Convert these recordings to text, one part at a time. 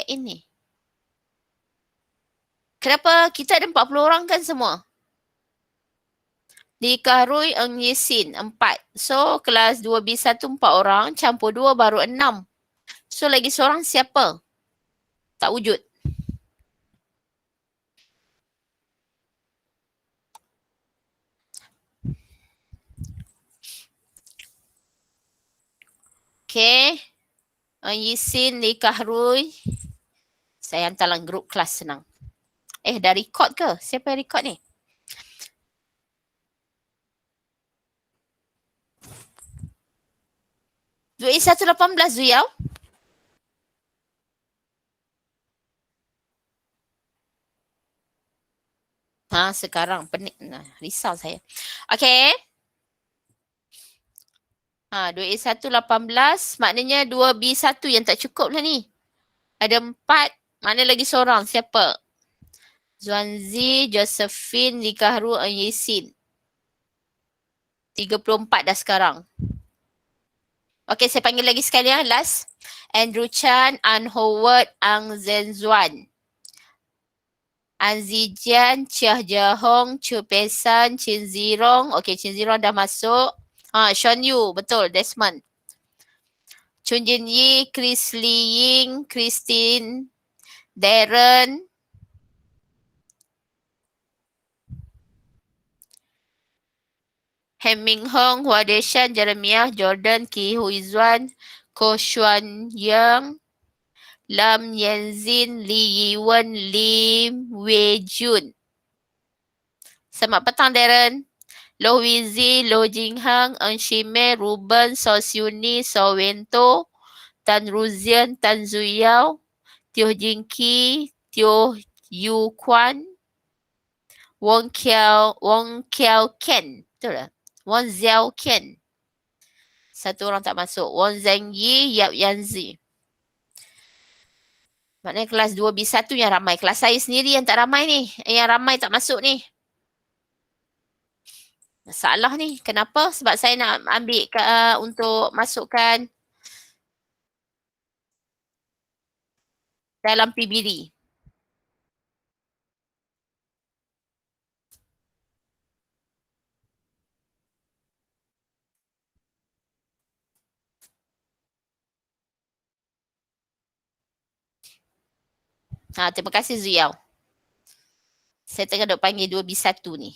ini. Kenapa kita ada 40 orang kan semua? Di Kahrul Eng Yesin 4. So kelas 2B1 4 orang, campur 2 baru 6. So lagi seorang siapa? Tak wujud. Okay. Eng Yesin di Kahrul. Saya hantar dalam grup kelas senang. Dah record ke? Siapa yang record ni? Dua 118 Zuyau. Sekarang pening. Risau saya. Okay. 2A1 18. Maknanya 2B1 yang tak cukup lah ni. Ada 4. Mana lagi seorang? Siapa? Zuanzi, Josephine, Likahru, Yesin. 34 dah sekarang. Okay, saya panggil lagi sekali ya. Last. Andrew Chan, An Howard, Ang Zenzuan. An Zijian, Chia Jahong, Chu Pesan, Chin Zirong. Okay, Chin Zirong dah masuk. Sean Yu, betul, Desmond. Chun Jin Yi, Chris Lee Ying, Christine, Darren. Hemming Hong, Hua Deshan, Jeremiah, Jordan, Ki Hui Zuan, Ko Xuan Yang, Lam Yanzin, Li Yiwen, Lim Wei Jun. Selamat petang, Darren. Loh Wizi, Loh Jinghang, Eng Shime, Ruben, So Siuni, So Wento, Tan Ruzian, Tan Zuyao, Tioh Jingki, Tioh Yu Kwan, Wong Kiao Ken. Betul tak? Wong Xiao Ken. Satu orang tak masuk. Wong Zhang Yi, Yap Yanzi. Maknanya kelas 2B1 yang ramai. Kelas saya sendiri yang tak ramai ni. Yang ramai tak masuk ni. Masalah ni. Kenapa? Sebab saya nak ambil untuk masukkan dalam PBD. Terima kasih Zuyao. Saya tengah duk panggil 2B1 ni.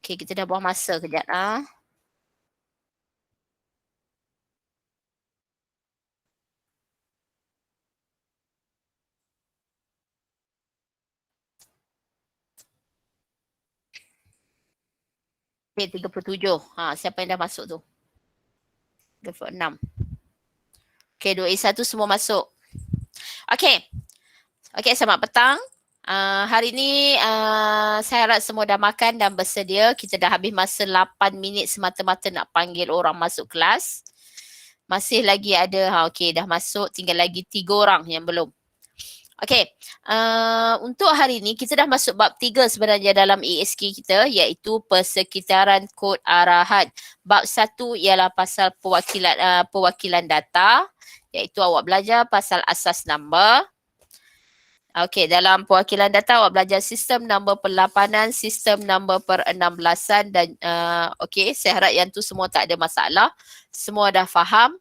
Okay, kita dah buang masa kejap lah. Okay, 37. Siapa yang dah masuk tu? 26. Okay, 2A1 semua masuk. Okay. Okay, selamat petang. Hari ni saya harap semua dah makan dan bersedia. Kita dah habis masa 8 minit semata-mata nak panggil orang masuk kelas. Masih lagi ada, okay, dah masuk. Tinggal lagi 3 orang yang belum. Okay, untuk hari ni kita dah masuk bab 3 sebenarnya dalam ASK kita, iaitu persekitaran kod arahan. Bab 1 ialah pasal perwakilan data, iaitu awak belajar pasal asas number. Okay, dalam perwakilan data awak belajar sistem nombor per-8an, sistem nombor per-16an dan okay, saya harap yang tu semua tak ada masalah. Semua dah faham?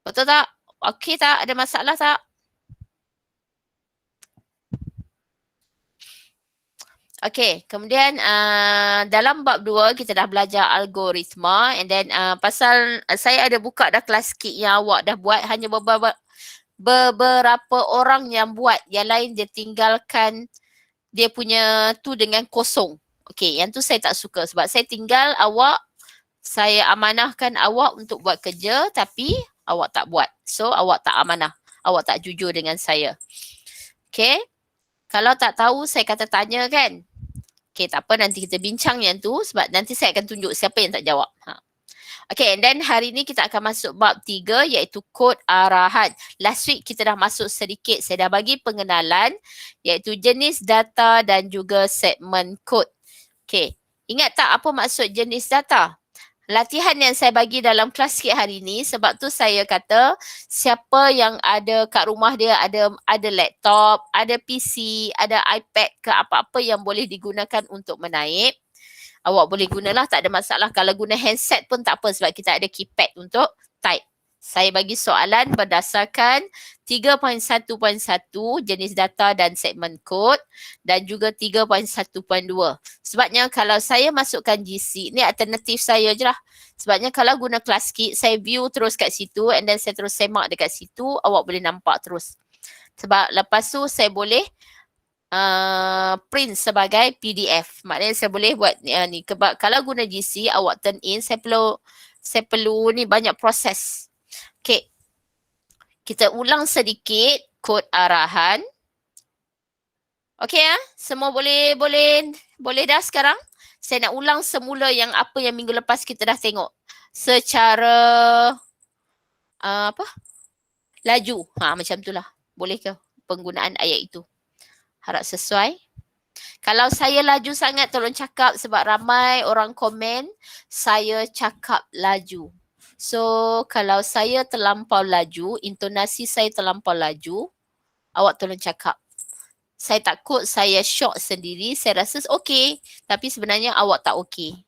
Betul tak? Okay tak? Ada masalah tak? Okay, kemudian dalam bab 2 kita dah belajar algoritma and then pasal saya ada buka dah kelas kit yang awak dah buat, hanya beberapa orang yang buat, yang lain dia tinggalkan dia punya tu dengan kosong. Okay, yang tu saya tak suka sebab saya tinggal awak, saya amanahkan awak untuk buat kerja tapi awak tak buat. So awak tak amanah, awak tak jujur dengan saya. Okay, kalau tak tahu saya kata tanya kan. Okay, tak apa, nanti kita bincang yang tu sebab nanti saya akan tunjuk siapa yang tak jawab. Okay, and then hari ni kita akan masuk bab 3 iaitu kod arahan. Last week kita dah masuk sedikit, saya dah bagi pengenalan iaitu jenis data dan juga segmen kod. Okay, ingat tak apa maksud jenis data? Latihan yang saya bagi dalam kelas sikit hari ni, sebab tu saya kata siapa yang ada kat rumah dia ada laptop, ada PC, ada iPad ke apa-apa yang boleh digunakan untuk menaip, awak boleh gunalah, tak ada masalah. Kalau guna handset pun tak apa sebab kita ada keypad untuk type. Saya bagi soalan berdasarkan 3.1.1 jenis data dan segmen kod dan juga 3.1.2. Sebabnya kalau saya masukkan GC, ni alternatif saya je lah. Sebabnya kalau guna Classkit, saya view terus kat situ and then saya terus semak dekat situ, awak boleh nampak terus. Sebab lepas tu saya boleh print sebagai PDF. Maknanya saya boleh buat ni. Kalau guna GC, awak turn in, saya perlu ni banyak proses. Okay. Kita ulang sedikit kod arahan. Okay ya? Semua boleh dah sekarang? Saya nak ulang semula yang apa yang minggu lepas kita dah tengok. Secara apa? Laju. Macam tu lah. Boleh ke penggunaan ayat itu? Harap sesuai. Kalau saya laju sangat, tolong cakap sebab ramai orang komen saya cakap laju. So, kalau saya terlampau laju, intonasi saya terlampau laju, awak tolong cakap. Saya takut saya shock sendiri, saya rasa okey, tapi sebenarnya awak tak okey.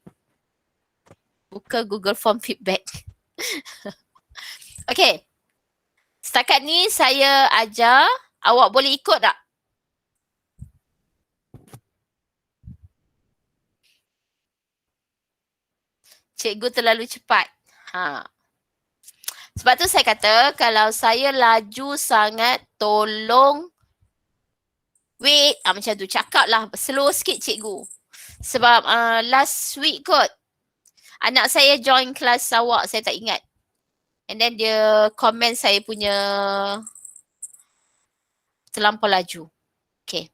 Buka Google Form feedback. Okey. Setakat ni saya ajar, awak boleh ikut tak? Cikgu terlalu cepat. Sebab tu saya kata kalau saya laju sangat, tolong wait. Macam tu, cakap lah slow sikit cikgu. Sebab last week kot, anak saya join kelas awak, saya tak ingat. And then dia komen saya punya terlampau laju. Okay.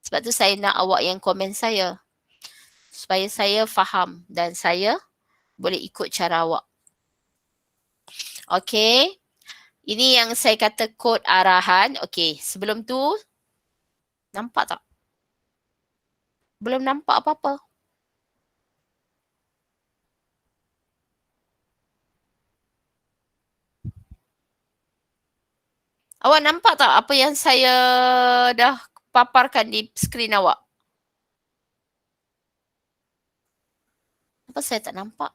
Sebab tu saya nak awak yang komen saya. Supaya saya faham dan saya boleh ikut cara awak. Okay. Ini yang saya kata kod arahan. Okay. Sebelum tu, nampak tak? Belum nampak apa-apa. Awak nampak tak apa yang saya dah paparkan di skrin awak? Apa saya tak nampak?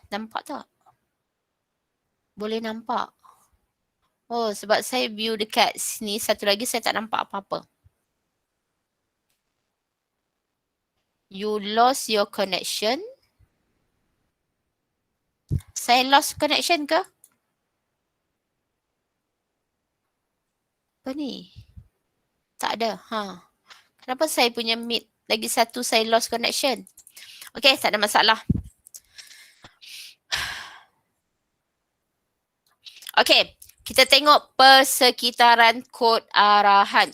Nampak tak? Boleh nampak? Oh, sebab saya view dekat sini, satu lagi saya tak nampak apa-apa. You lost your connection. Saya lost connection ke? Apa ni? Tak ada. Kenapa saya punya meet lagi satu saya lost connection? Okay, tak ada masalah. Okay, kita tengok persekitaran kod arahan.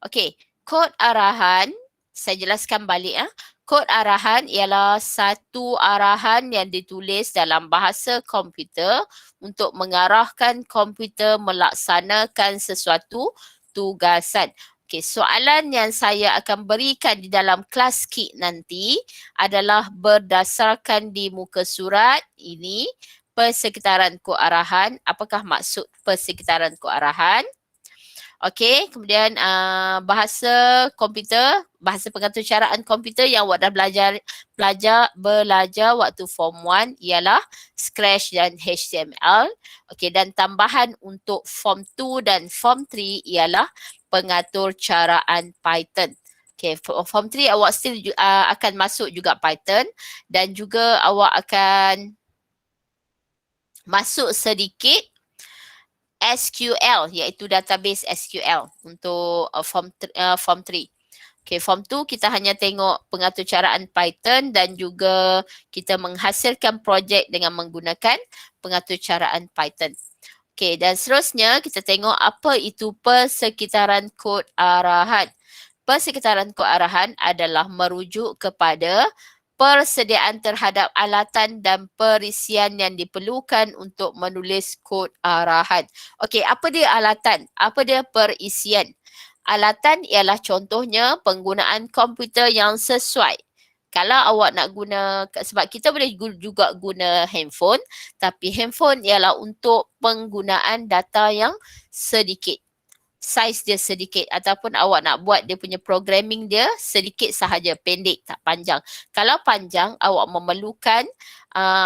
Okay, kod arahan, saya jelaskan balik. Kod arahan ialah satu arahan yang ditulis dalam bahasa komputer untuk mengarahkan komputer melaksanakan sesuatu tugasan. Okay, soalan yang saya akan berikan di dalam Classkit nanti adalah berdasarkan di muka surat ini, persekitaran kod arahan. Apakah maksud persekitaran kod arahan? Okey, kemudian bahasa komputer, bahasa pengaturcaraan komputer yang awak dah belajar waktu form 1 ialah Scratch dan HTML. Okey, dan tambahan untuk form 2 dan form 3 ialah pengaturcaraan Python. Okay, form 3 awak still akan masuk juga Python dan juga awak akan masuk sedikit SQL iaitu database SQL untuk form 3. Okay, form 2 kita hanya tengok pengaturcaraan Python dan juga kita menghasilkan projek dengan menggunakan pengaturcaraan Python. Okey, dan seterusnya kita tengok apa itu persekitaran kod arahan. Persekitaran kod arahan adalah merujuk kepada persediaan terhadap alatan dan perisian yang diperlukan untuk menulis kod arahan. Okey, apa dia alatan? Apa dia perisian? Alatan ialah contohnya penggunaan komputer yang sesuai. Kalau awak nak guna, sebab kita boleh juga guna handphone, tapi handphone ialah untuk penggunaan data yang sedikit. Saiz dia sedikit ataupun awak nak buat dia punya programming dia sedikit sahaja, pendek, tak panjang. Kalau panjang, awak memerlukan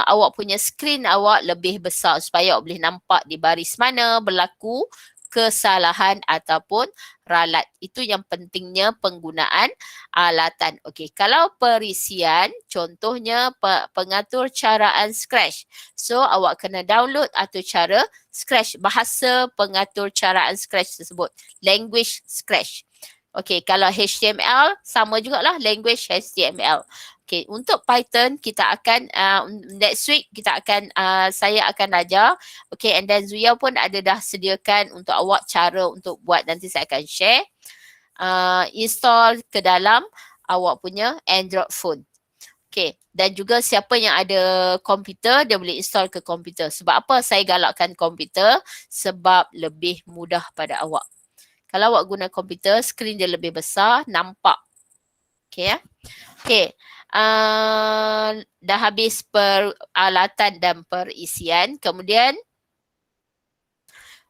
awak punya skrin awak lebih besar supaya awak boleh nampak di baris mana berlaku kesalahan ataupun ralat. Itu yang pentingnya penggunaan alatan. Okey, kalau perisian, contohnya pengatur caraan Scratch. So, awak kena download atau cara Scratch, bahasa pengatur caraan Scratch tersebut. Language Scratch. Okey, kalau HTML, sama jugalah language HTML. Okay, untuk Python kita akan next week kita akan saya akan ajar. Okay, and then Zuya pun ada dah sediakan untuk awak cara untuk buat, nanti saya akan share. Install ke dalam awak punya Android phone. Okay, dan juga siapa yang ada komputer dia boleh install ke komputer. Sebab apa saya galakkan komputer? Sebab lebih mudah pada awak. Kalau awak guna komputer, skrin dia lebih besar, nampak. Okay ya. Okay. Dah habis peralatan dan perisian. Kemudian,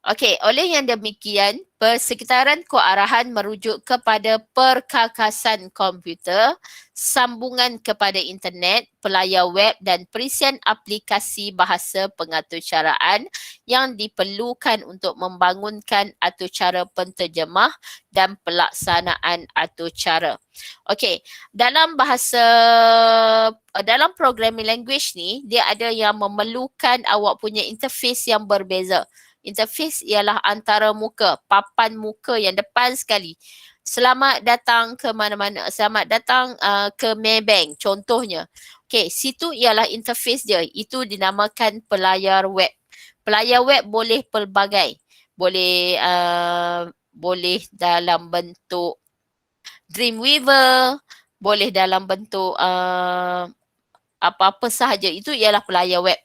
okey, oleh yang demikian, persekitaran kod arahan merujuk kepada perkakasan komputer, sambungan kepada internet, pelayar web dan perisian aplikasi bahasa pengatur caraan yang diperlukan untuk membangunkan atur cara penterjemah dan pelaksanaan atur cara. Okey, dalam programming language ni, dia ada yang memerlukan awak punya interface yang berbeza. Interface ialah antara muka, papan muka yang depan sekali. Selamat datang ke mana-mana, selamat datang ke Maybank contohnya. Okey, situ ialah interface dia. Itu dinamakan pelayar web. Pelayar web boleh pelbagai. Boleh dalam bentuk Dreamweaver, boleh dalam bentuk apa-apa sahaja. Itu ialah pelayar web.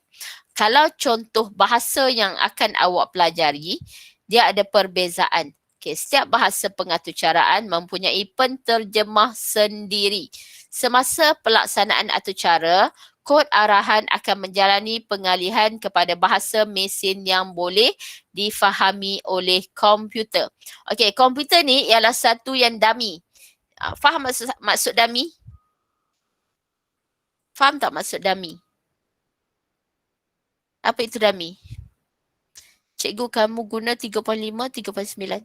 Kalau contoh bahasa yang akan awak pelajari, dia ada perbezaan. Okay, setiap bahasa pengatur caraan mempunyai penterjemah sendiri. Semasa pelaksanaan atur cara, kod arahan akan menjalani pengalihan kepada bahasa mesin yang boleh difahami oleh komputer. Okey, komputer ni ialah satu yang dummy. Faham maksud dummy? Faham tak maksud dummy? Apa itu dummy? Cikgu, kamu guna 3.5, 3.9.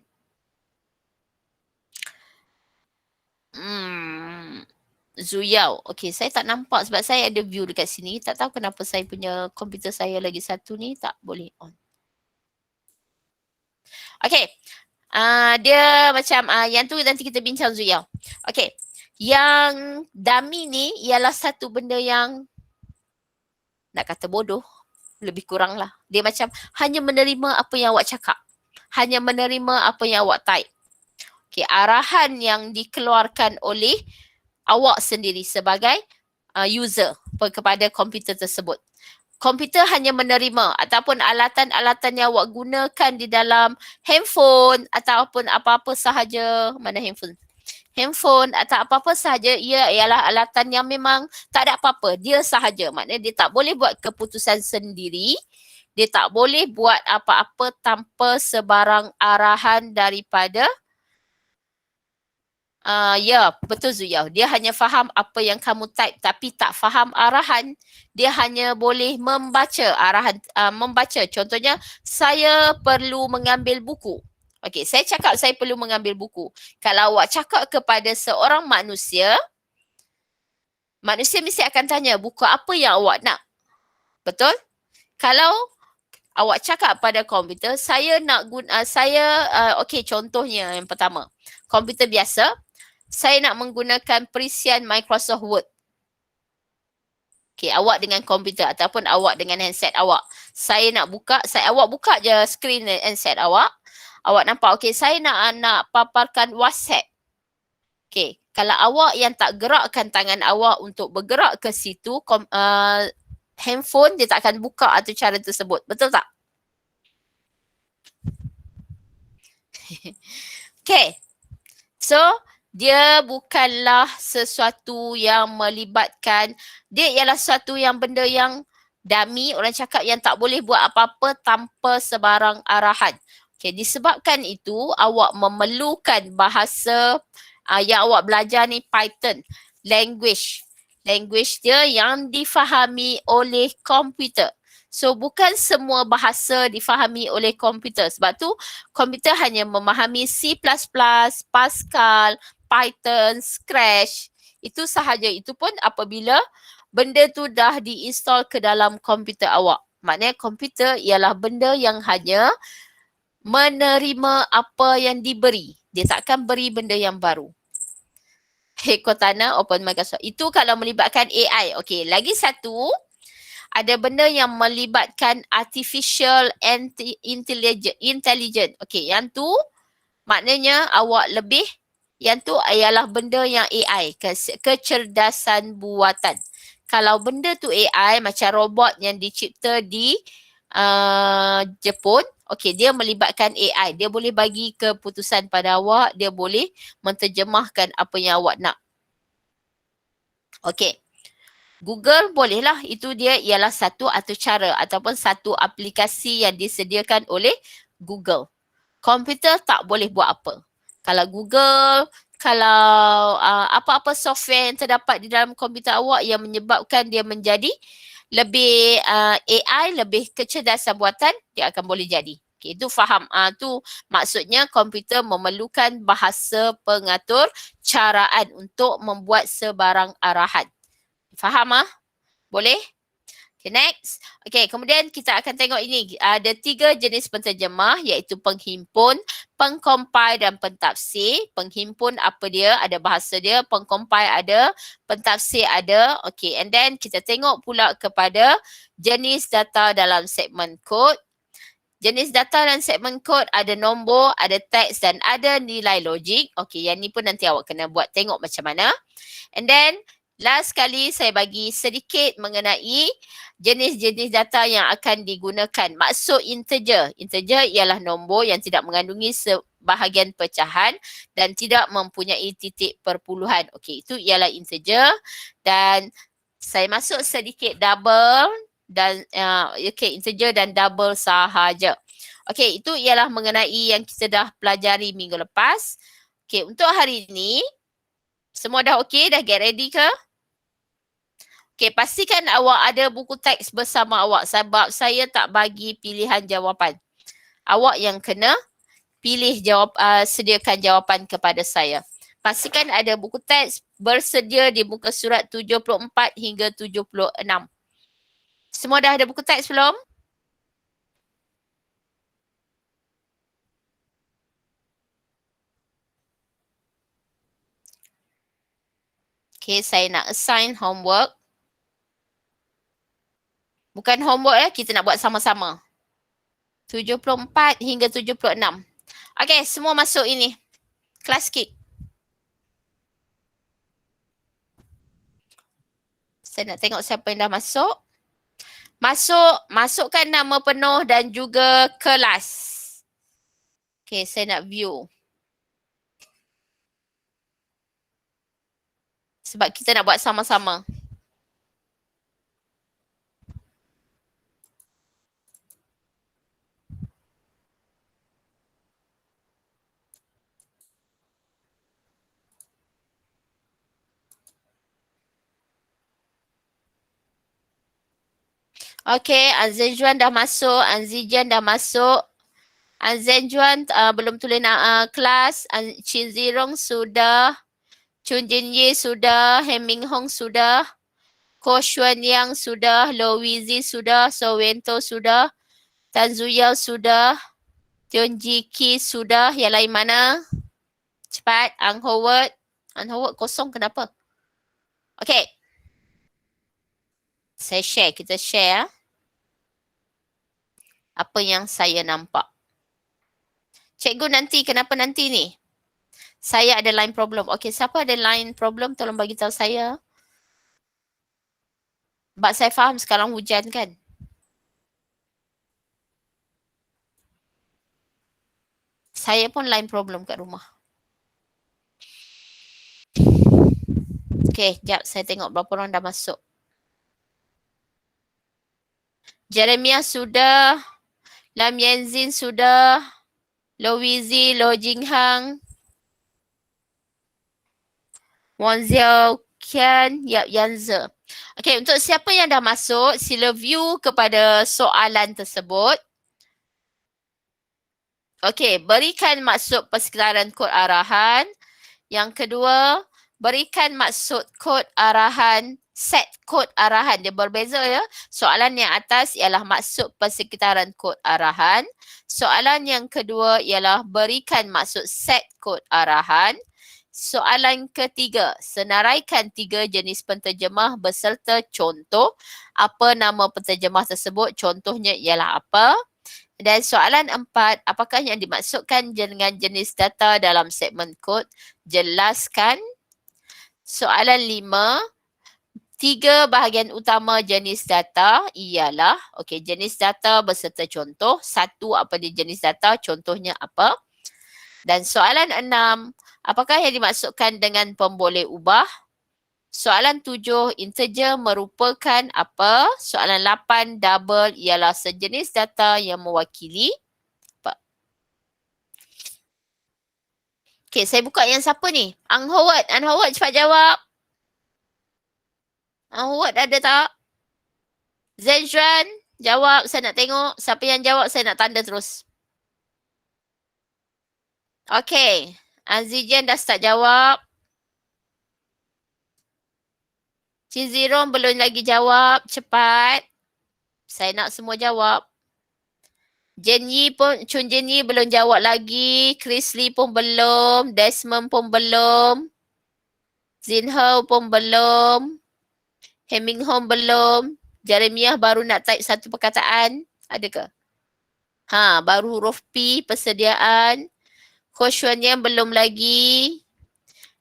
Zuyao. Okey, saya tak nampak sebab saya ada view dekat sini. Tak tahu kenapa saya punya komputer saya lagi satu ni tak boleh on. Okey. Dia macam yang tu nanti kita bincang Zuyao. Okey. Yang dummy ni ialah satu benda yang nak kata bodoh. Lebih kurang lah. Dia macam hanya menerima apa yang awak cakap. Hanya menerima apa yang awak type. Okay, arahan yang dikeluarkan oleh awak sendiri sebagai user kepada komputer tersebut. Komputer hanya menerima ataupun alatan-alatan yang awak gunakan di dalam handphone ataupun apa-apa sahaja. Mana handphone? Handphone atau apa-apa sahaja, ia ialah alatan yang memang tak ada apa-apa. Dia sahaja. Maknanya dia tak boleh buat keputusan sendiri. Dia tak boleh buat apa-apa tanpa sebarang arahan daripada ya, betul Zuya. Dia hanya faham apa yang kamu type tapi tak faham arahan. Dia hanya boleh membaca arahan, membaca. Contohnya, saya perlu mengambil buku. Okey, saya cakap saya perlu mengambil buku. Kalau awak cakap kepada seorang manusia, manusia mesti akan tanya, buku apa yang awak nak? Betul? Kalau awak cakap pada komputer, saya nak guna, okey, contohnya yang pertama, komputer biasa, saya nak menggunakan perisian Microsoft Word. Okay, awak dengan komputer ataupun awak dengan handset awak. Saya nak buka, awak buka je screen handset awak. Awak nampak, okay, saya nak paparkan WhatsApp. Okay, kalau awak yang tak gerakkan tangan awak untuk bergerak ke situ, handphone dia tak akan buka atau cara tersebut. Betul tak? Okay, so dia bukanlah sesuatu yang melibatkan, dia ialah sesuatu yang benda yang dummy, orang cakap yang tak boleh buat apa-apa tanpa sebarang arahan. Okay, disebabkan itu awak memerlukan bahasa yang awak belajar ni Python, language. Language dia yang difahami oleh komputer. So bukan semua bahasa difahami oleh komputer. Sebab tu komputer hanya memahami C++, Pascal, Python, Scratch. Itu sahaja. Itu pun apabila benda tu dah diinstal ke dalam komputer awak. Maknanya komputer ialah benda yang hanya menerima apa yang diberi. Dia takkan beri benda yang baru. Hey Cortana, open Microsoft. Itu kalau melibatkan AI. Okey, lagi satu, ada benda yang melibatkan artificial intelligence. Okey, yang tu maknanya awak lebih, yang tu ialah benda yang AI, kecerdasan buatan. Kalau benda tu AI macam robot yang dicipta di Jepun, okey, dia melibatkan AI. Dia boleh bagi keputusan pada awak, dia boleh menterjemahkan apa yang awak nak. Okey. Google bolehlah, itu dia ialah satu atau cara ataupun satu aplikasi yang disediakan oleh Google. Komputer tak boleh buat apa. Kalau Google, kalau apa-apa software yang terdapat di dalam komputer awak yang menyebabkan dia menjadi lebih AI, lebih kecerdasan buatan, dia akan boleh jadi. Okay, itu faham. Tu maksudnya komputer memerlukan bahasa pengatur caraan untuk membuat sebarang arahan. Faham Boleh? Okay, next. Okay, kemudian kita akan tengok ini. Ada 3 jenis penterjemah iaitu penghimpun, pengcompile dan pentafsir. Penghimpun apa dia? Ada bahasa dia. Pengcompile ada. Pentafsir ada. Okay, and then kita tengok pula kepada jenis data dalam segmen kod. Jenis data dan segmen kod ada nombor, ada teks dan ada nilai logik. Okay, yang ni pun nanti awak kena buat tengok macam mana. And then last sekali saya bagi sedikit mengenai jenis-jenis data yang akan digunakan. Maksud integer. Integer ialah nombor yang tidak mengandungi sebahagian pecahan dan tidak mempunyai titik perpuluhan. Okey, itu ialah integer. Dan saya masuk sedikit double dan integer dan double sahaja. Okey, itu ialah mengenai yang kita dah pelajari minggu lepas. Okey, untuk hari ini semua dah okey, dah get ready ke? Okey, pastikan awak ada buku teks bersama awak sebab saya tak bagi pilihan jawapan. Awak yang kena pilih sediakan jawapan kepada saya. Pastikan ada buku teks bersedia di muka surat 74 hingga 76. Semua dah ada buku teks belum? Okey, saya nak assign homework. Bukan homework kita nak buat sama-sama. 74 hingga 76. Okey, semua masuk ini. Class kit. Saya nak tengok siapa yang dah masuk. Masukkan nama penuh dan juga kelas. Okay, saya nak view. Sebab kita nak buat sama-sama. Okay, Anzenjuan dah masuk, Anzijan dah masuk. Anzenjuan belum tulis kelas, Chin Zirong sudah, Chun Jin Ye sudah, Heming Hong sudah, Ko Xuan Yang sudah, Lo Wizi sudah, So Wento sudah, Tan Zuyao sudah, Tiong Ji Ki sudah, yang lain mana? Cepat, Ang Howard. Ang Howard kosong kenapa? Okay. Saya share, kita share apa yang saya nampak. Cikgu nanti, kenapa nanti ni? Saya ada line problem. Okey, siapa ada line problem tolong bagi tahu saya. Sebab saya faham sekarang hujan kan. Saya pun line problem kat rumah. Okey, jap saya tengok berapa orang dah masuk. Jeremiah sudah. Lam Yanzin sudah. Lo Wizi, Lo Jinghang. Wang Xiao Kian, Yap Yanze. Okey, untuk siapa yang dah masuk, sila view kepada soalan tersebut. Okey, berikan maksud persekitaran kod arahan. Yang kedua, berikan maksud kod arahan, set kod arahan. Dia berbeza ya. Soalan yang atas ialah maksud persekitaran kod arahan. Soalan yang kedua ialah berikan maksud set kod arahan. Soalan ketiga, senaraikan 3 jenis penterjemah beserta contoh. Apa nama penterjemah tersebut? Contohnya ialah apa? Dan soalan 4, apakah yang dimaksudkan dengan jenis data dalam segmen kod? Jelaskan. Soalan 5, 3 bahagian utama jenis data ialah, okey, jenis data beserta contoh. 1, apa dia jenis data? Contohnya apa? Dan soalan 6, apakah yang dimaksudkan dengan pemboleh ubah? Soalan 7, integer merupakan apa? Soalan 8, double ialah sejenis data yang mewakili apa? Okey, saya buka yang siapa ni? Ang Howard. Ang Howard cepat jawab. Ang Howard ada tak? Zenzran, jawab. Saya nak tengok. Siapa yang jawab, saya nak tanda terus. Okey. Azijan dah start jawab. Cik Ziron belum lagi jawab. Cepat. Saya nak semua jawab. Jenyi pun, Chun Jenyi belum jawab lagi. Chris Lee pun belum. Desmond pun belum. Zinho pun belum. Heming Hong belum. Jeremiah baru nak type satu perkataan. Ada ke? Ha, baru huruf P, persediaan. Koshuan yang belum lagi.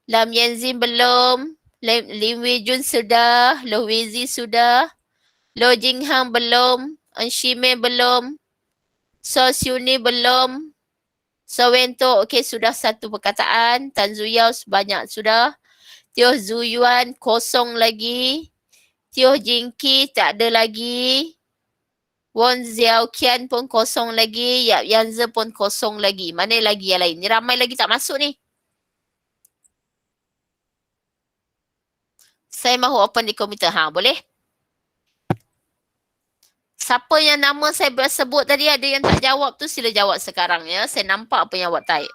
Lam Yanzin belum. Lim Wei Jun sudah. Lo Wei sudah. Lo Jinghang belum. Shime belum. So Siuni belum. So Wento, okey sudah satu perkataan. Tan Zuyao sebanyak sudah. Tioh Zuyuan kosong lagi. Tioh Jingki tak ada lagi. Won Xiao Kian pun kosong lagi. Yap Yanze pun kosong lagi. Mana lagi yang lain? Ni ramai lagi tak masuk ni. Saya mahu open di komputer. Ha, boleh? Siapa yang nama saya sebut tadi ada yang tak jawab tu sila jawab sekarang ya. Saya nampak apa yang awak type.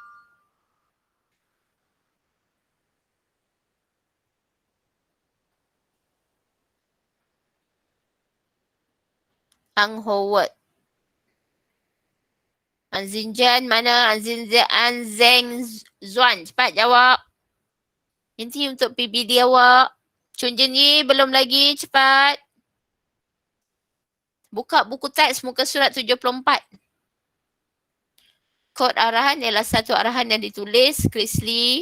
Ang Howard. Anzinjan mana? Anzeng Zuan. Cepat jawab. Ini untuk PBD awak. Chun Jenyi belum lagi. Cepat. Buka buku teks muka surat 74. Kod arahan ialah satu arahan yang ditulis. Chris Lee.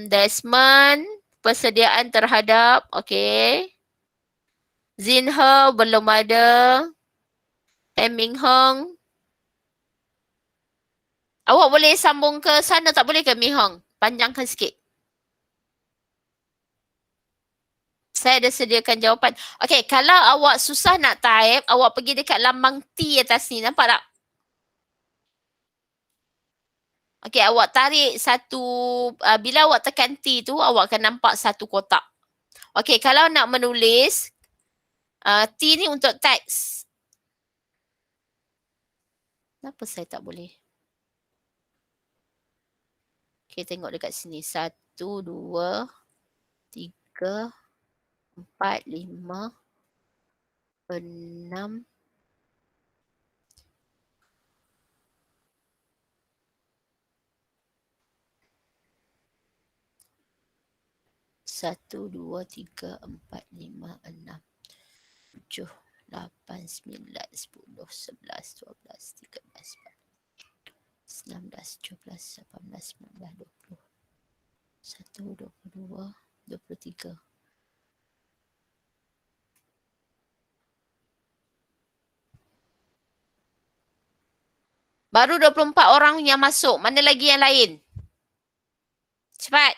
Desmond. Persediaan terhadap. Okey. Zinho belum ada. Heming Hong. Awak boleh sambung ke sana tak boleh ke Ming Hong? Panjangkan sikit. Saya ada sediakan jawapan. Okey, kalau awak susah nak type, awak pergi dekat lambang T atas ni. Nampak tak? Okey, awak tarik satu, bila awak tekan T tu, awak akan nampak satu kotak. Okey, kalau nak menulis, T ni untuk teks. Kenapa saya tak boleh? Okey, tengok dekat sini. 1, 2, 3, 4, 5, 6, 10, 1, 2, 3, 4, 5, 6, 7, 8, 9, 10, 11, 12, 13, 16, 17, 18, 19, 20. 1, 22, 23. Baru 24 orang yang masuk. Mana lagi yang lain? Cepat.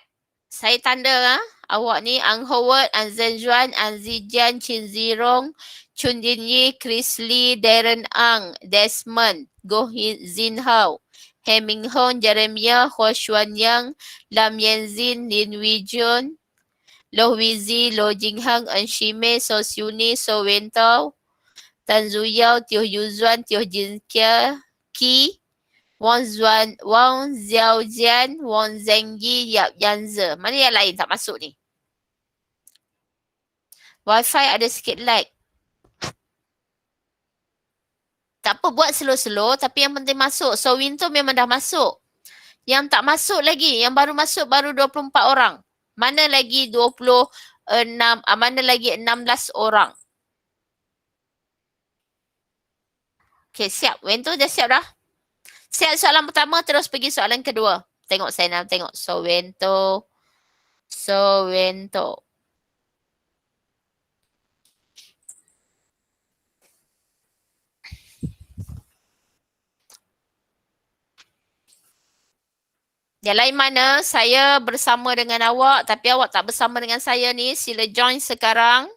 Saya tanda awak ni Ang Howard, Ang Zhenjuan, Ang Zijian, Chin Zirong, Chun Jin Yi, Chris Lee, Darren Ang, Desmond, Goh Zin Hao, He Ming Hong, Jeremiah, Hua Xuan Yang, Lam Yanzin, Lin Wijun, Loh Wizi, Loh Jinghang, En Shime, So Siuni, So Wen Tao, Tan Zuyao, Tioh Yuzuan, Tioh Jin Kia, Ki, Wang Xiaojian, Wang Zengyi, Yap Yanze. Mana yang lain tak masuk ni? Wi-Fi ada sikit lag. Tak apa, buat slow-slow tapi yang penting masuk. So Win tu memang dah masuk. Yang tak masuk lagi, yang baru masuk baru 24 orang. Mana lagi 26, mana lagi 16 orang. Okay, siap. Win tu dah siap dah? Siap soalan pertama, terus pergi soalan kedua. Tengok saya nak tengok. Sowento. Yang lain mana, saya bersama dengan awak tapi awak tak bersama dengan saya ni, sila join sekarang.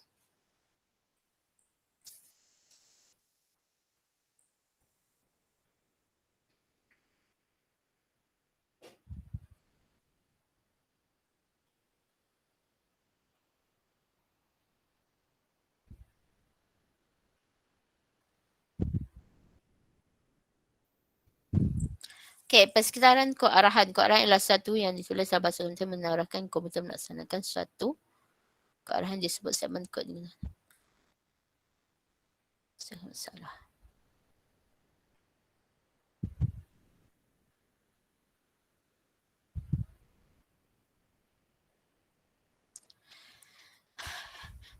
Okey, persekitaran kod arahan. Kod arahan ialah satu yang ditulis dalam bahasa untuk menarahkan komputer melaksanakan suatu kod arahan disebut segmen kod ini. Salah.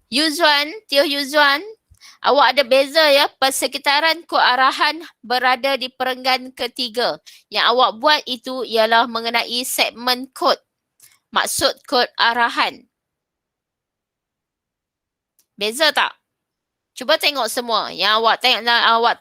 Yuzuan, Tioh Yuzuan, awak ada beza ya, persekitaran kod arahan berada di perenggan ketiga. Yang awak buat itu ialah mengenai segmen kod. Maksud kod arahan. Beza tak? Cuba tengok semua. Yang awak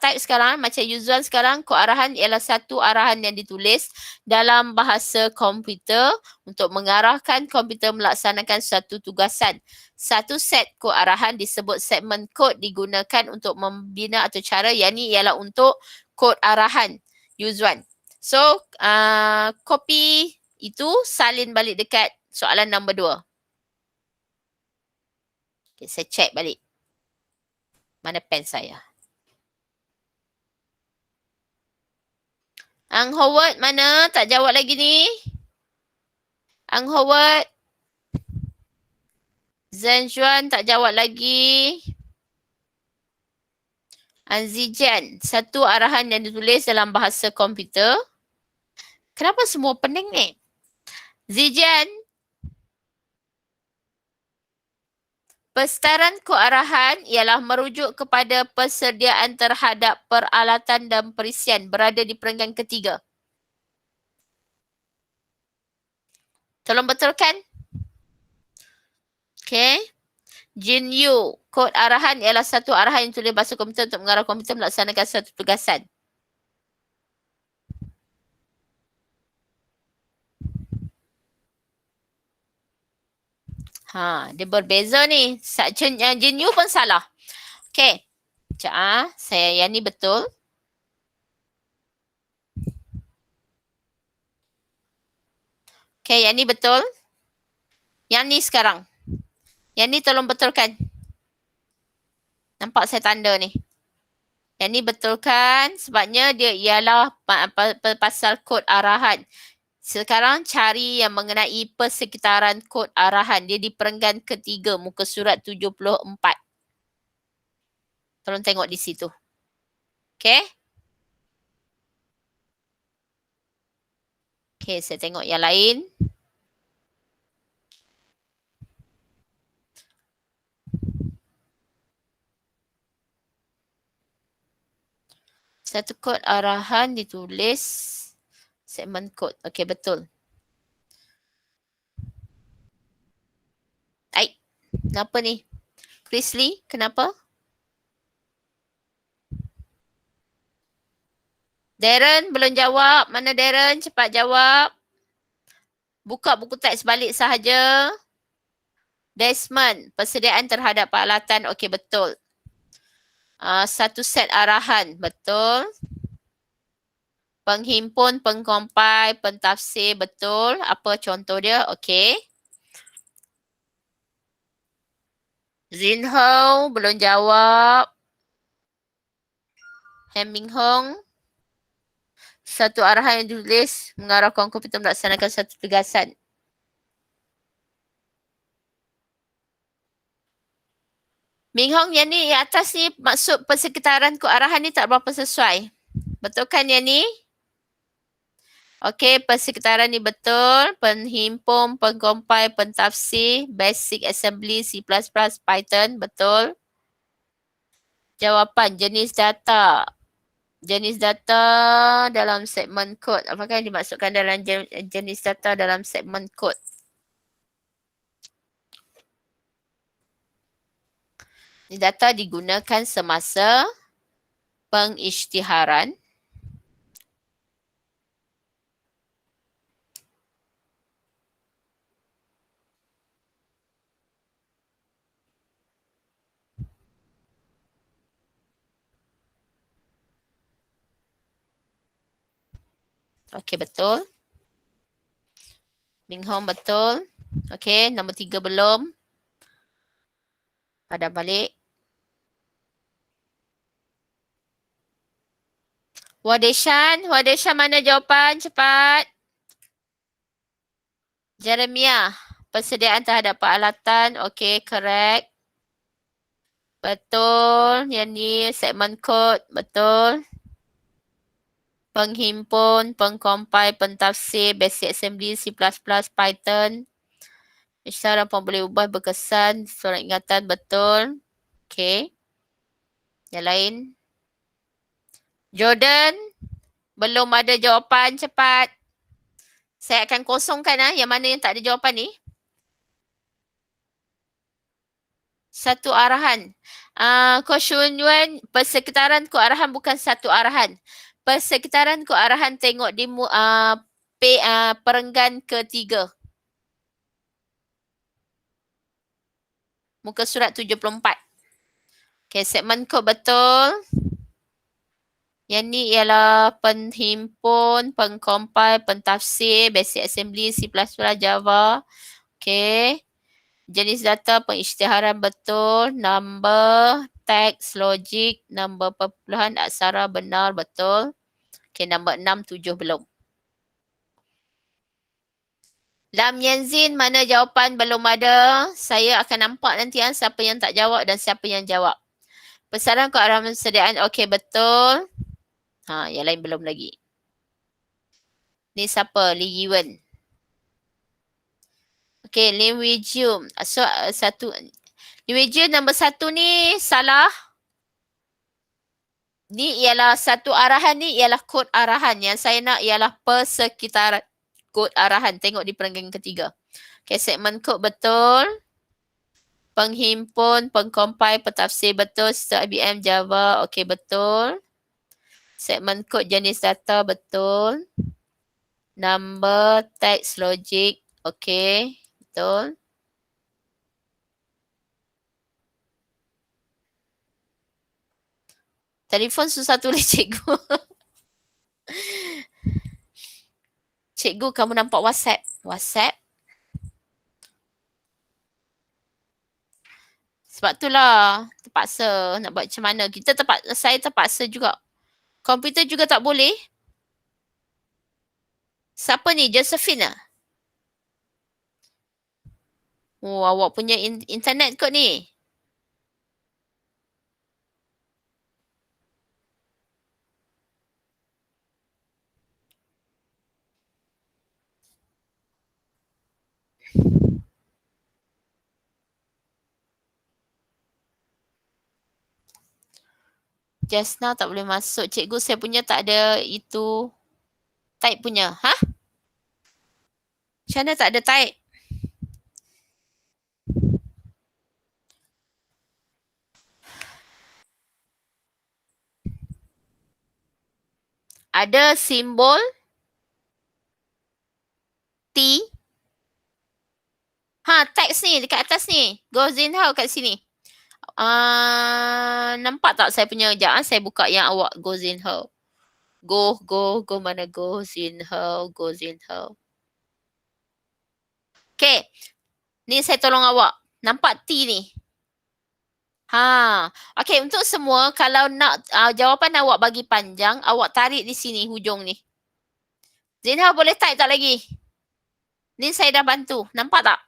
type sekarang, macam Yuzuan sekarang, kod arahan ialah satu arahan yang ditulis dalam bahasa komputer untuk mengarahkan komputer melaksanakan satu tugasan. Satu set kod arahan disebut segmen kod digunakan untuk membina atau cara, yang ni ialah untuk kod arahan Yuzuan. So, copy itu salin balik dekat soalan nombor 2. Okay, saya check balik. Mana pen saya? Ang Howard mana? Tak jawab lagi ni. Ang Howard. Zhenjuan tak jawab lagi. Ang Zijian. Satu arahan yang ditulis dalam bahasa komputer. Kenapa semua pening ni? Zijian. Persekitaran kod arahan ialah merujuk kepada persediaan terhadap peralatan dan perisian berada di perenggan ketiga. Tolong betulkan. Okay. Jin Yu. Kod arahan ialah satu arahan yang tulis bahasa komputer untuk mengarah komputer melaksanakan satu tugasan. Dia berbeza ni. Jin Yu pun salah. Okay. Sekejap saya yang ni betul. Okay, yang ni betul. Yang ni sekarang. Yang ni tolong betulkan. Nampak saya tanda ni. Yang ni betulkan sebabnya dia ialah pasal kod arahan. Sekarang cari yang mengenai persekitaran kod arahan. Dia di perenggan ketiga, muka surat 74. Tolong tengok di situ. Okay. Okay, saya tengok yang lain. Satu kod arahan ditulis segmen kod. Okey, betul. Kenapa ni? Prisley, kenapa? Darren belum jawab. Mana Darren? Cepat jawab. Buka buku teks balik sahaja. Desmond, persediaan terhadap peralatan. Okey, betul. Satu set arahan. Betul. Penghimpun, pengkompai, pentafsir. Betul. Apa contoh dia? Okey. Zinho belum jawab. Heming Hong. Satu arahan yang ditulis mengarahkan komputer melaksanakan satu tugasan. Ming Hong, yang ni yang atas ni maksud persekitaran kod arahan ni tak berapa sesuai. Betul kan yang ni? Okey, persekitaran ni betul. Penghimpun, pengkompai, pentafsir, basic assembly, C++, Python, betul. Jawapan jenis data. Jenis data dalam segmen kod. Apakah yang dimaksudkan dalam jenis data dalam segmen kod? Data digunakan semasa pengisytiharan. Okey, betul. Ming Hong betul. Okey, nombor 3 belum. Padam balik. Wadeshan mana jawapan? Cepat. Jeremiah, persediaan terhadap peralatan. Okey, correct. Betul. Yang ni segmen kod. Betul. Penghimpun, pengkompai, pentafsir, basic assembly, C++, Python. Isyarat pun boleh ubah berkesan, surat ingatan. Betul. Okey. Yang lain. Jordan, belum ada jawapan. Cepat. Saya akan kosongkan yang mana yang tak ada jawapan ni. Satu arahan. Ko Shun Yuan, persekitaran kod arahan bukan satu arahan. Persekitaran kod arahan tengok di perenggan ketiga. Muka surat 74. Okay, segmen kod betul. Yang ni ialah penghimpun, pengkompai, pentafsir, basic assembly, C++, Java. Okay. Jenis data pengisytiharan betul. Number, teks, logik, number perpuluhan, aksara benar betul. Okay, nombor 6, 7 belum. Lam Yanzin, mana jawapan? Belum ada. Saya akan nampak nanti siapa yang tak jawab dan siapa yang jawab. Pesanan kod arahan persediaan. Okey, betul. Yang lain belum lagi. Ni siapa? Li Yiwen. Okey, Lim Wee Jium. So, satu. Lim Wee Jium nombor 1 ni salah. Ni ialah satu arahan ni ialah kod arahan. Yang saya nak ialah persekitaran kod arahan. Tengok di perenggan ketiga. Okay, segmen kod betul. Penghimpun, pengkompai, pentafsir betul. Sistem IBM, Java. Okay, betul. Segmen kod jenis data betul. Number, teks, logik. Okay, betul. Telefon susah tulis cikgu. Cikgu, kamu nampak WhatsApp? WhatsApp? Sebab itulah terpaksa nak buat macam mana. Saya terpaksa juga. Komputer juga tak boleh. Siapa ni? Josephine lah? Oh, awak punya internet kot ni. Just now tak boleh masuk. Cikgu saya punya tak ada itu. Type punya. Hah? Macam mana tak ada type? Ada simbol T. Ha, teks ni dekat atas ni. Go Zinhao kat sini. Nampak tak saya punya? Sekejap saya buka yang awak Go Zinhao. Go mana Go Zinhao, Go Zinhao. Okay. Ni saya tolong awak. Nampak T ni? Ha. Okay, untuk semua kalau nak jawapan awak bagi panjang, awak tarik di sini hujung ni. Zinhao boleh type tak lagi? Ni saya dah bantu. Nampak tak?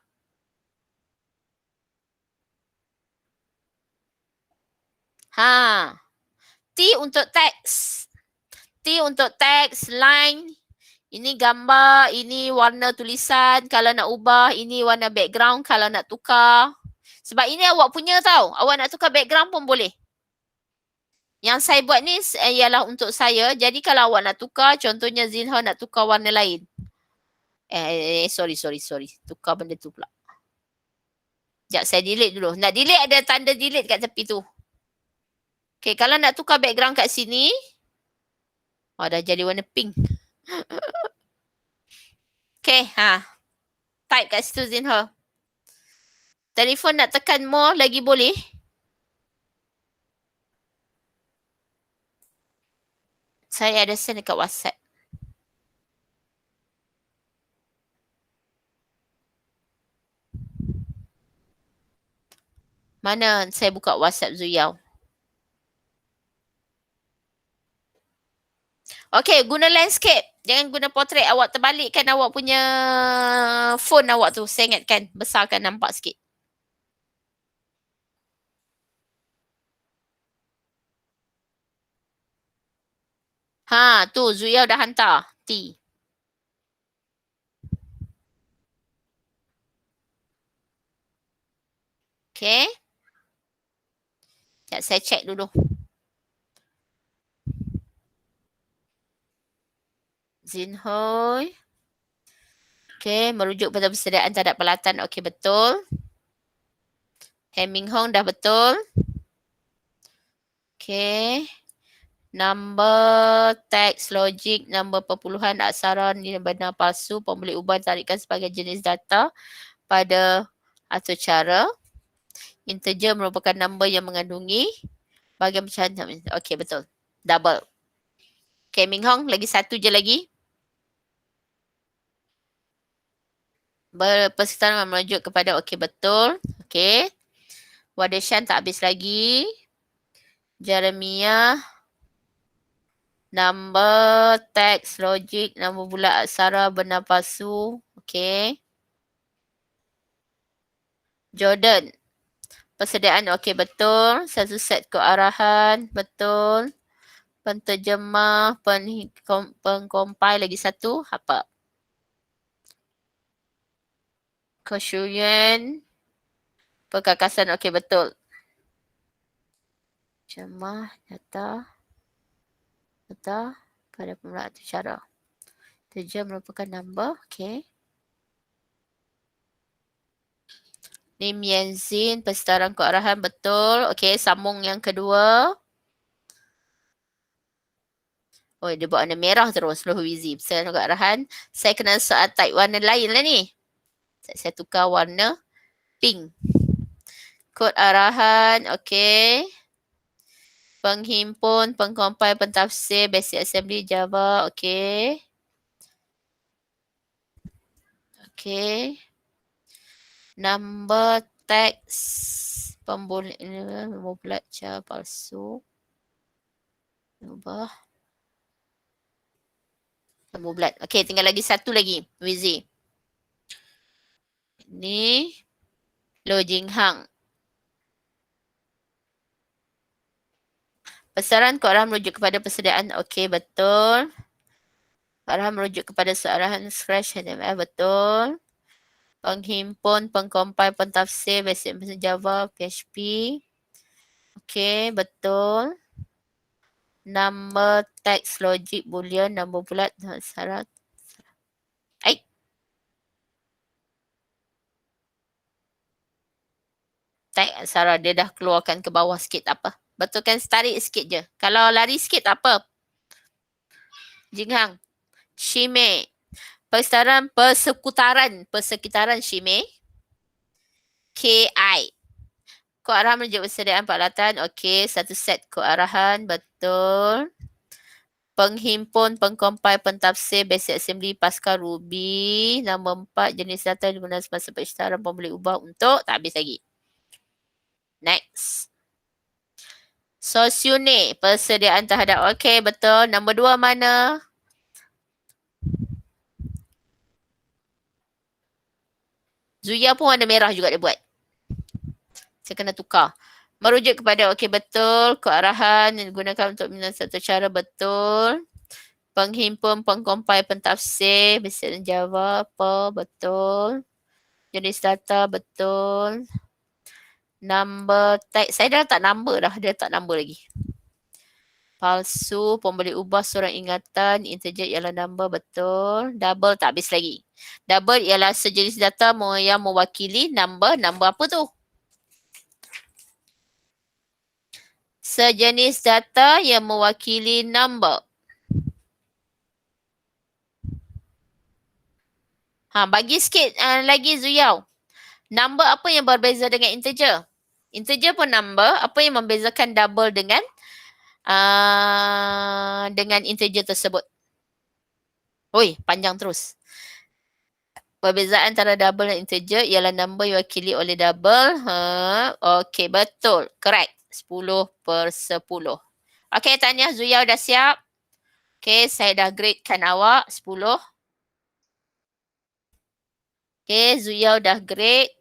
Ha. T untuk teks. T untuk teks, line. Ini gambar, ini warna tulisan. Kalau nak ubah, ini warna background kalau nak tukar. Sebab ini awak punya tau. Awak nak tukar background pun boleh. Yang saya buat ni ialah untuk saya. Jadi kalau awak nak tukar, contohnya Zinhao nak tukar warna lain. Sorry. Tukar benda tu pula. Sekejap, saya delete dulu. Nak delete ada tanda delete kat tepi tu. Okay, kalau nak tukar background kat sini. Dah jadi warna pink. Okay, type kat situ Zinhao. Telefon nak tekan more lagi boleh. Saya ada send dekat WhatsApp. Mana saya buka WhatsApp Zuyao? Okay, guna landscape. Jangan guna portrait. Awak terbalikkan awak punya phone awak tu. Saya ingatkan. Besarkan nampak sikit. Tu Zuyao dah hantar. T. Okay. Sekejap saya check dulu. Zinhoi. Okay, merujuk pada persediaan terhadap peralatan. Okay, betul. Hemming Hong dah betul. Okay. Number, teks, logik, nombor perpuluhan, aksara, nilai benar palsu, pun boleh ubah tarikan sebagai jenis data pada atau cara. Integer merupakan nombor yang mengandungi bahagian pecahan. Okay, betul. Double. Okay, Ming Hong, lagi satu je lagi. Berpersetaraan merujuk kepada okay, betul. Okay. Wadeshan tak habis lagi. Jeremiah. Number, teks, logik, nombor bulat, aksara, benar palsu. Okay. Jordan. Persediaan okey betul. Satu set kearahan betul. Penterjemah, pengcompile lagi satu apa? Kesyuyan. Perkakasan okey betul. Terjemah data pada pemulaan tu cara. Terjem merupakan nombor. Okey. Lim Yanzin, persetaraan kearahan betul. Okey, sambung yang kedua. Oh, dia buat warna merah terus. Loh Wizi. Persetaraan kearahan. Saya kena soal type warna lain lah ni. Saya tukar warna pink. Kod arahan, okey. Penghimpun, pengcompile, pentafsir, basic assembly, Java, okey. Okey. Number, teks, pembulat, cara palsu. Ubah. Pembulat. Okey, tinggal lagi satu lagi, Wizi. Ni, Lo Jing Hang. Pesaran kearahan merujuk kepada persediaan. Okey, betul. Kearahan merujuk kepada searahan scratch HTML. Betul. Penghimpun, pengcompile, pentafsir, basic bahasa Java, PHP. Okey, betul. Number text logic boolean nombor bulat syarat. Tag Sarah dia dah keluarkan ke bawah sikit tak apa. Betulkan tarik sikit je. Kalau lari sikit tak apa. Jinghang. Shime. Persekitaran Shime. KI. Kod arahan menuju persediaan peralatan. Okey, satu set kod arahan. Betul. Penghimpun, pengcompile, pentafsir, basic assembly, Pascal, Ruby. Nombor 4, jenis data yang digunakan semasa perisytiharan pun boleh ubah untuk. Tak habis lagi. Next. Sosiune, persediaan terhadap. Okey, betul. Nombor 2 mana? Zuya pun warna merah juga dia buat. Saya kena tukar. Merujuk kepada, okey betul. Kearahan yang digunakan untuk minat satu cara betul. Penghimpun, pengcompile, pentafsir. Bisa Java apa? Betul. Jenis data betul. Number tag. Saya dah tak number dah. Dia tak number lagi. Palsu pun boleh ubah surat ingatan. Integer ialah number betul. Double tak habis lagi. Double ialah sejenis data yang mewakili number. Number apa tu? Sejenis data yang mewakili number. Bagi sikit lagi Zuyau. Number apa yang berbeza dengan integer? Integer pun number. Apa yang membezakan double dengan integer tersebut? Oi, panjang terus. Perbezaan antara double dan integer ialah number diwakili oleh double. Okey, betul. Correct. 10/10. Okey, tanya Zuyau dah siap? Okey, saya dah gradekan awak 10. Okey, Zuyau dah grade.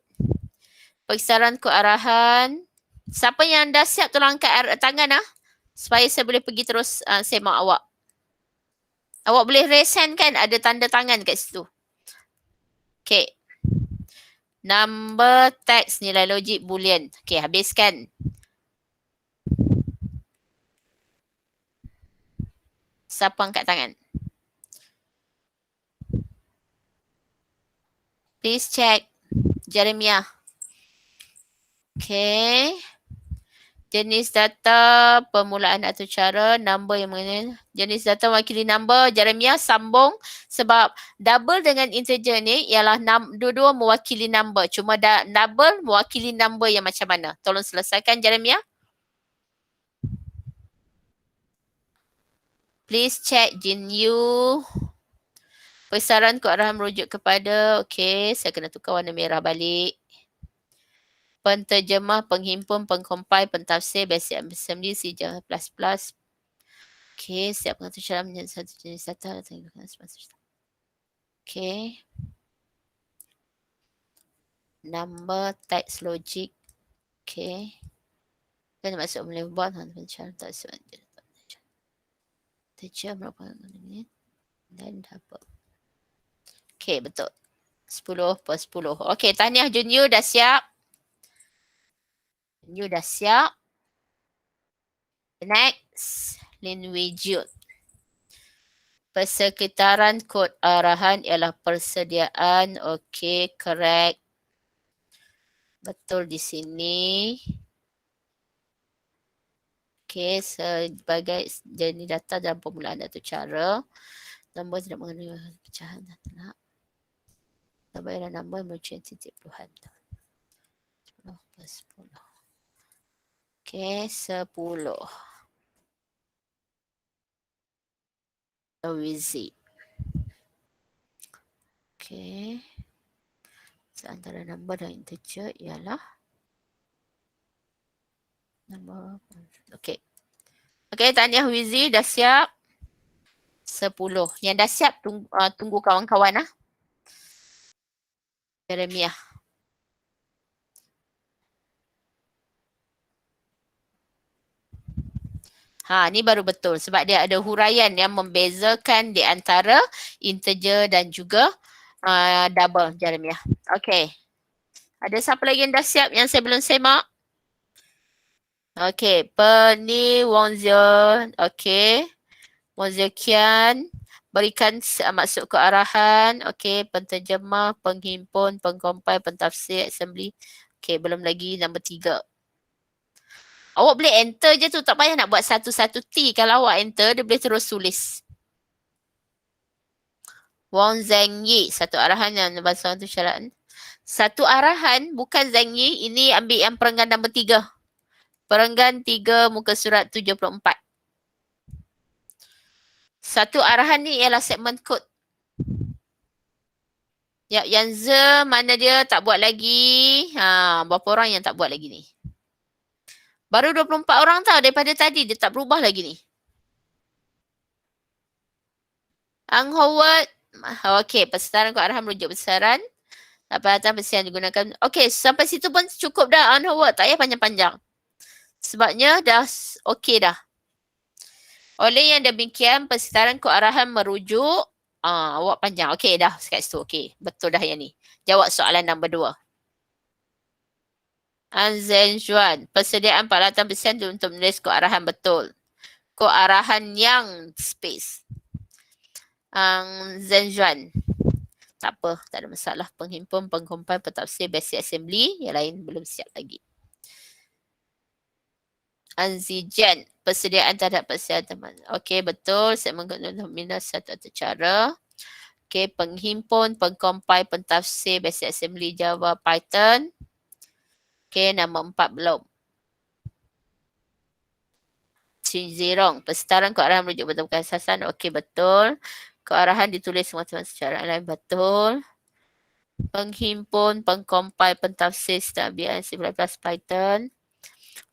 Periksaran kod arahan. Siapa yang dah siap tolong angkat tangan supaya saya boleh pergi terus semak awak. Awak boleh raise hand kan? Ada tanda tangan kat situ. Okey. Number text nilai logik boolean. Okey, habiskan. Siapa angkat tangan? Please check. Jeremiah. Okey. Jenis data, permulaan atau cara, number yang mengenai. Jenis data mewakili number, Jeremiah sambung sebab double dengan integer ni ialah dua-dua mewakili number. Cuma double mewakili number yang macam mana. Tolong selesaikan Jeremiah. Please check Jin Yu. Persaran kod arahan merujuk kepada, okey, saya kena tukar warna merah balik. Penterjemah, penghimpun, pengcompile, pentafsir, basic assembly, C++. Okey, siap pengatur cara menjadi satu jenis data. Okey. Number, text, logic. Okey. Dan masuk boleh buat cara tak sesuai. Teacher berapa minit dan dapat. Okey, betul. 10/10. Okey, tahniah Junyu dah siap. Junyu dah siap. Next, Lin Wijut. Persekitaran kod arahan ialah persediaan. Okey, correct. Betul di sini. Okey, sebagai jenis data dalam permulaan atau cara. Nombor tidak mengenai pecahan data. Nombor ialah nombor merujuk titik puluhan. 10/10. Okey, 10. Wizi. Okey. Antara nombor dan integer ialah nombor. Okey. Okey, tahniah Wizi dah siap. 10. Yang dah siap tunggu kawan-kawan Jeremiah. Ni baru betul sebab dia ada huraian yang membezakan di antara integer dan juga double Jeremiah. Okey. Ada siapa lagi yang dah siap yang saya belum semak? Okey, Penny Wongzio. Okey. Wongzio Kian. Berikan maksud kearahan. Okey, penterjemah, penghimpun, pengcompile, pentafsir, assembly. Okey, belum lagi nombor 3. Awak boleh enter je tu, tak payah nak buat satu-satu T. Kalau awak enter, dia boleh terus tulis. Wong Zheng Yi, satu arahan yang bahasa tu syarat. Satu arahan, bukan Zheng Yi, ini ambil yang perenggan nombor 3. Perenggan 3 muka surat 74. Satu arahan ni ialah segmen kod. Ya, yang Z mana dia tak buat lagi. Berapa orang yang tak buat lagi ni? Baru 24 orang tau daripada tadi. Dia tak berubah lagi ni. Ang Howard. Okey, persetaraan kod arahan merujuk besaran. Apabila persian digunakan. Okey, sampai situ pun cukup dah Ang Howard. Tak payah panjang-panjang. Sebabnya dah okey dah. Oleh yang demikian, persetaraan kod arahan merujuk. Awak panjang. Okey dah kat situ. Okey, betul dah yang ni. Jawab soalan nombor 2. Anzen Juan, persediaan peralatan persian untuk menulis kod arahan betul. Kod arahan yang space. Anzen Juan. Tak apa, tak ada masalah. Penghimpun, pengcompile, pentafsir, basic assembly. Yang lain belum siap lagi. Anzijan, persediaan terhadap persian teman. Okey, betul. Saya menggunakan minus satu atau cara. Okey, penghimpun, pengcompile, pentafsir, basic assembly, Java, Python. Okey, nombor 4 belum. Zerong, persetaraan kod arahan merujuk betul bukan asasan. Okey, betul. Kod arahan ditulis semua-semua secara lain, betul. Penghimpun, pengcompile, pentafsir, stabilan C++ Python.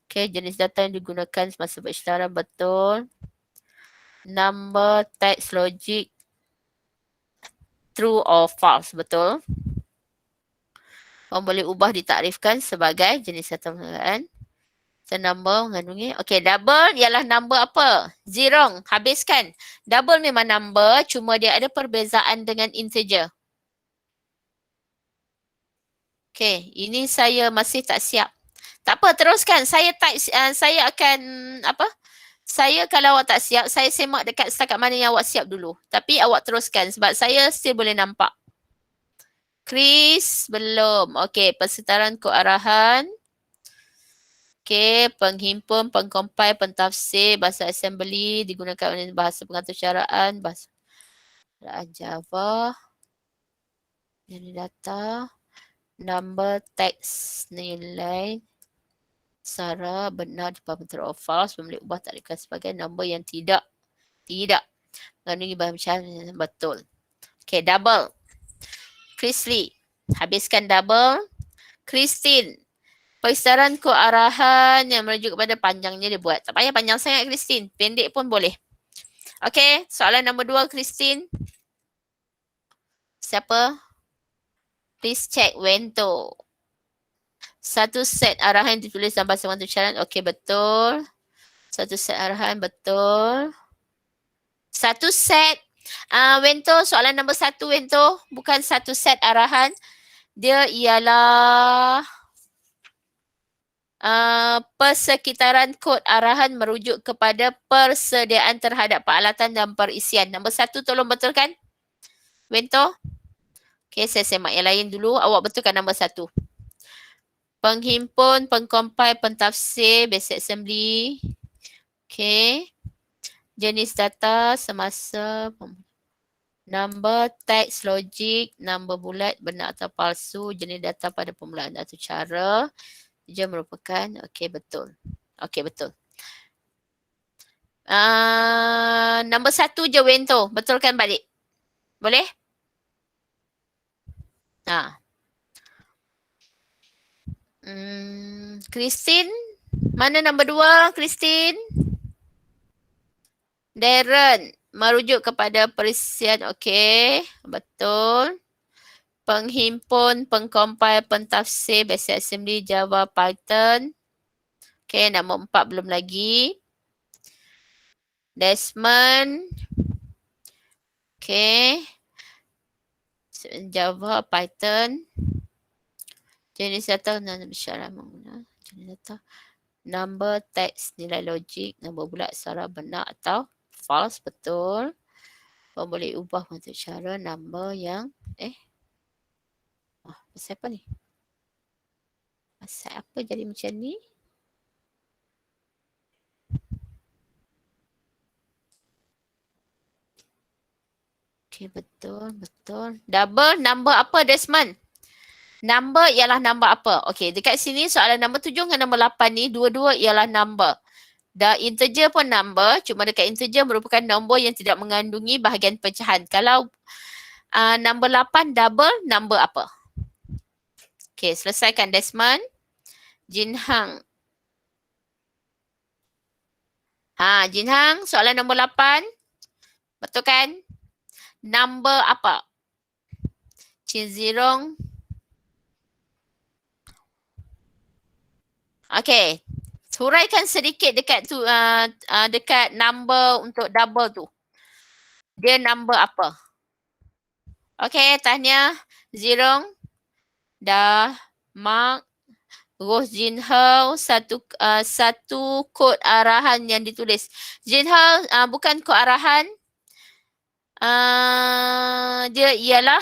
Okey, jenis data yang digunakan semasa perisytiharan, betul. Number, text, logic, true or false, betul. Orang boleh ubah ditakrifkan sebagai jenis data penggunaan. So, number mengandungi. Okey, double ialah number apa? Zero. Habiskan. Double memang number, cuma dia ada perbezaan dengan integer. Okey, ini saya masih tak siap. Tak apa, teruskan. Saya type, saya akan apa? Saya kalau awak tak siap, saya semak dekat setakat mana yang awak siap dulu. Tapi awak teruskan sebab saya still boleh nampak. Chris, belum. Okey, persetaraan kod arahan. Okey, penghimpun, pengcompile, pentafsir, bahasa assembly digunakan oleh bahasa pengatur syaraan, bahasa Java, jenis data, number, text, nilai, sara, benar, betul or false, boleh ubah takrifkan sebagai number yang tidak mengandungi bahan pecahan, betul. Okey, double. Chris Lee, habiskan double. Christine, persetaraan kod arahan yang merujuk kepada panjangnya dia buat. Tak payah panjang sangat Christine, pendek pun boleh. Okey, soalan nombor 2 Christine. Siapa? Please check Wento. Satu set arahan ditulis dalam bahasa pengatur syarat. Okey, betul. Satu set arahan, betul. Satu set. Wento, soalan nombor 1 Wento. Bukan satu set arahan. Dia ialah persekitaran kod arahan merujuk kepada persediaan terhadap peralatan dan perisian. Nombor 1 tolong betulkan. Wento. Okey, saya semak yang lain dulu. Awak betulkan nombor 1. Penghimpun, pengcompile, pentafsir, basic assembly. Okey. Jenis data semasa number, text, logic, number bulat, benar atau palsu, jenis data pada permulaan atau cara. Dia merupakan, okey betul. Okey betul. Nombor 1 je Wento. Betulkan balik. Boleh? Christine. Mana nombor 2 Christine? Darren. Merujuk kepada perisian. Okey. Betul. Penghimpun, pengcompile, pentafsir, basic assembly, Java, Python. Okey, nombor 4 belum lagi. Desmond. Okey. Java, Python. Jenis data dan bersyarat menggunakan jenis data. Number teks nilai logik, nombor bulat secara benar atau false, betul. Kau boleh ubah untuk cara number yang pasal apa ni? Pasal apa jadi macam ni? Okay, betul, betul. Double number apa, Desmond? Number ialah number apa? Okay, dekat sini soalan nombor 7 dengan nombor 8 ni, dua-dua ialah number. Dah integer pun number, cuma dekat integer merupakan nombor yang tidak mengandungi bahagian pecahan. Kalau nombor 8 double, number apa? Okay, selesaikan Desmond. Jin Hang. Jin Hang, soalan nombor 8. Betul kan? Number apa? Chin Zirong. Okay. Huraikan sedikit dekat tu dekat number untuk double tu. Dia number apa? Okay, tahniah Zirong. Dah mark. Roh Jin Hao, satu kod arahan yang ditulis. Jin Hao bukan kod arahan. Dia ialah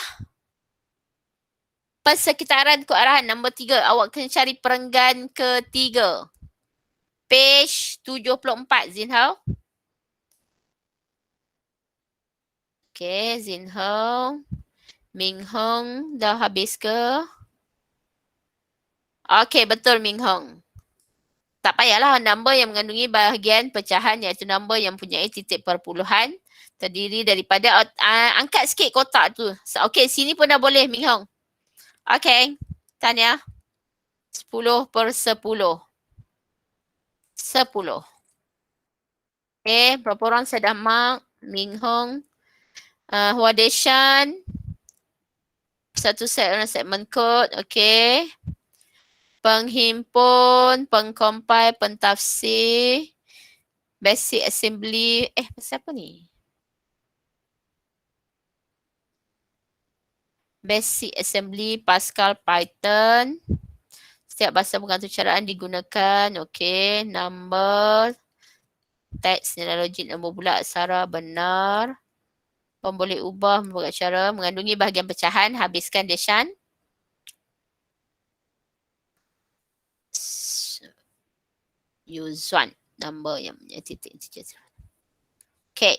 persekitaran kod arahan nombor 3. Awak kena cari perenggan ketiga. Page 74, Jin Hao. Okay, Jin Hao. Ming Hong dah habis ke? Okay, betul Ming Hong. Tak payahlah nombor yang mengandungi bahagian pecahan iaitu nombor yang mempunyai titik perpuluhan terdiri daripada angkat sikit kotak tu. Okay, sini pun dah boleh Ming Hong. Okay, tanya. 10/10. 10. Okay, berapa orang saya dah mark? Ming Hong. Hua Deshan. Satu set orang segmen kod. Okay. Penghimpun, pengcompile, pentafsir, basic assembly. Pasal apa ni? Basic assembly, Pascal, Python. Setiap bahasa pengatur caraan digunakan. Okay. Number, teks, nilai logik, nombor bulat, sara, benar. Kau boleh ubah membuat cara mengandungi bahagian pecahan. Habiskan Deshan. Yuzuan. Number yang punya titik. Okay.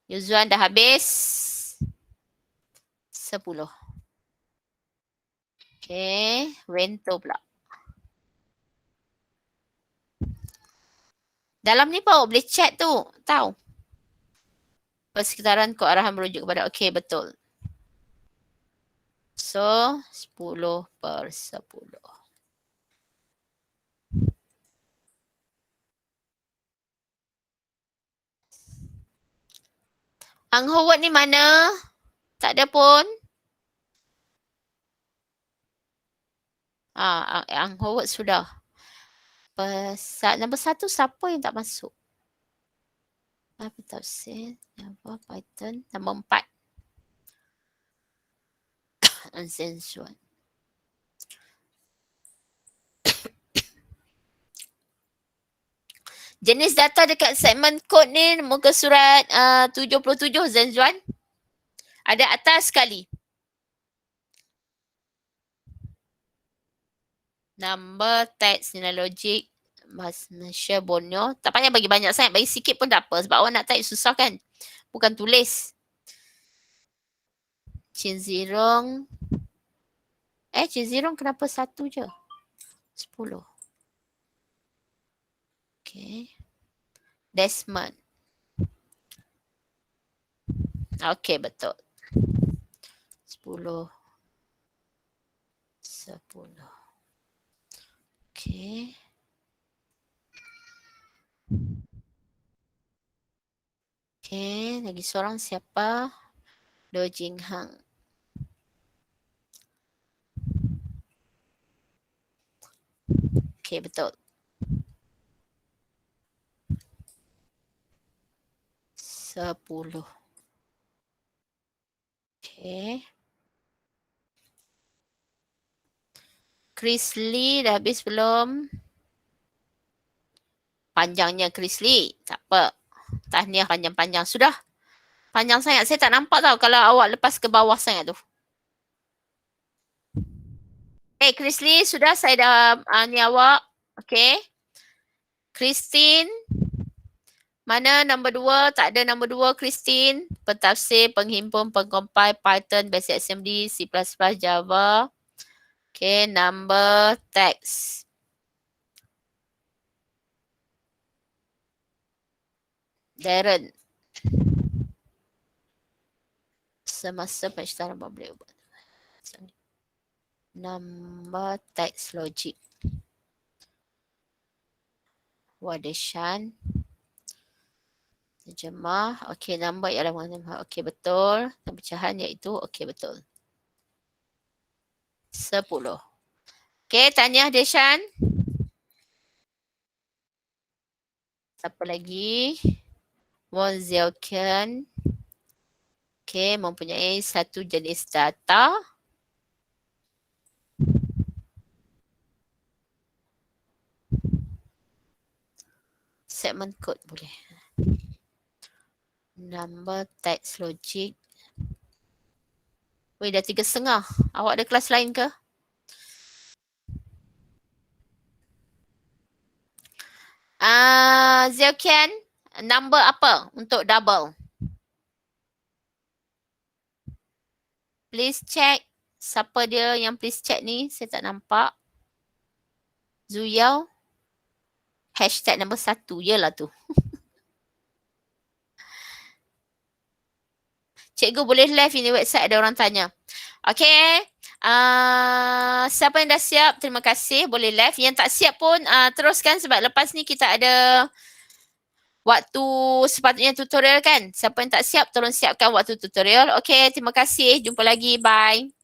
Yuzuan dah habis. 10. Okay. Wento pula. Dalam ni pun boleh chat tu. Tahu. Persekitaran kod arahan merujuk kepada. Okay, betul. So, 10/10. Ang Howard ni mana? Tak ada pun. Ang Howard sudah. Nombor 1 siapa yang tak masuk? Apa tafsir? Apa Python? Nombor 4. Uncensored. Jenis data dekat segmen kod ni muka surat 77 Zenzuan. Ada atas sekali. Number, teks, nilai logik, Malaysia, Borneo. Tak payah bagi banyak sangat. Bagi sikit pun tak apa. Sebab awak nak type susah kan. Bukan tulis. Chin Zirong. Chin Zirong kenapa 1 je? 10. Okay. Desmond. Okay, betul. 10. 10. Okay. Okay, lagi seorang siapa? Do Jing Hang. Okay, betul. 10. Okay. Chris Lee dah habis belum? Panjangnya Chris Lee. Tak apa. Tahniah panjang-panjang. Sudah. Panjang sangat. Saya tak nampak tau kalau awak lepas ke bawah sangat tu. Chris Lee, sudah saya dah ni awak. Okay. Christine. Mana nombor 2? Tak ada nombor 2, Christine. Pentafsir, penghimpun, pengcompile, Python, Basic Assembly, C++, Java. Okay, number text. Darren. Semasa penciptaan boleh ubah. Number text logic. Wadeshan. Terjemah. Okey, number ialah mana? Okey, betul. Pecahan iaitu okey, betul. 10. Okey, tanya Deshan. Siapa lagi? Won Ziokian. Okey, mempunyai satu jenis data. Segment code boleh. Number text logic. Weh, dah 3:30. Awak ada kelas lain ke? Ziokian, number apa untuk double? Please check. Siapa dia yang please check ni? Saya tak nampak. Zuyao. Hashtag nombor 1. Yelah tu. Cikgu boleh live ini website, ada orang tanya. Okay. Siapa yang dah siap, terima kasih. Boleh live. Yang tak siap pun teruskan sebab lepas ni kita ada waktu sepatutnya tutorial kan. Siapa yang tak siap, tolong siapkan waktu tutorial. Okay, terima kasih. Jumpa lagi. Bye.